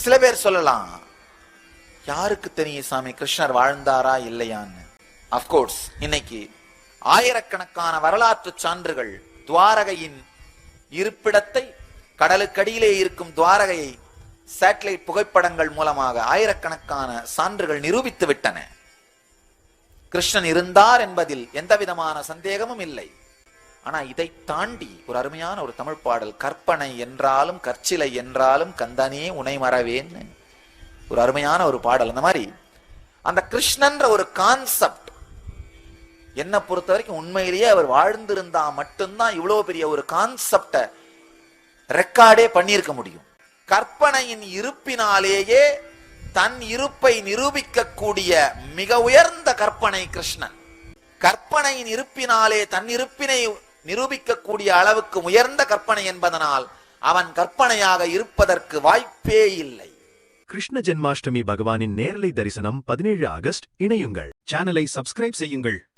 சில பேர் சொல்லலாம், யாருக்கு தெரியும் சாமி கிருஷ்ணர் வாழ்ந்தாரா இல்லையான்னு. அப்கோர்ஸ் இன்னைக்கு ஆயிரக்கணக்கான வரலாற்று சான்றுகள் துவாரகையின் இருப்பிடத்தை, கடலுக்கடியிலே இருக்கும் துவாரகையை சேட்டலைட் புகைப்படங்கள் மூலமாக ஆயிரக்கணக்கான சான்றுகள் நிரூபித்து விட்டன. கிருஷ்ணன் இருந்தார் என்பதில் எந்த விதமான சந்தேகமும் இல்லை. ஆனா இதை தாண்டி ஒரு அருமையான ஒரு தமிழ் பாடல், கற்பனை என்றாலும் கற்சிலை என்றாலும் கந்தனே உனை மறவேன்னு ஒரு அருமையான ஒரு பாடல். அந்த மாதிரி அந்த கிருஷ்ணன்ற ஒரு கான்செப்ட் என்ன பொறுத்த வரைக்கும் உண்மையிலேயே அவர் வாழ்ந்திருந்தா மட்டும்தான் இவ்வளவு பெரிய ஒரு கான்செப்ட ரெக்கார்டே பண்ணியிருக்க முடியும். கற்பனையின் இருப்பினாலேயே தன் இருப்பை நிரூபிக்கக்கூடிய மிக உயர்ந்த கற்பனை கிருஷ்ணன். கற்பனையின் இருப்பினாலே தன் இருப்பினை நிரூபிக்கக்கூடிய அளவுக்கு உயர்ந்த கற்பனை என்பதனால் அவன் கற்பனையாக இருப்பதற்கு வாய்ப்பே இல்லை. கிருஷ்ண ஜென்மாஷ்டமி பகவானின் நேரலை தரிசனம் 17 ஆகஸ்ட். இணையுங்கள். சேனலை சப்ஸ்கிரைப் செய்யுங்கள்.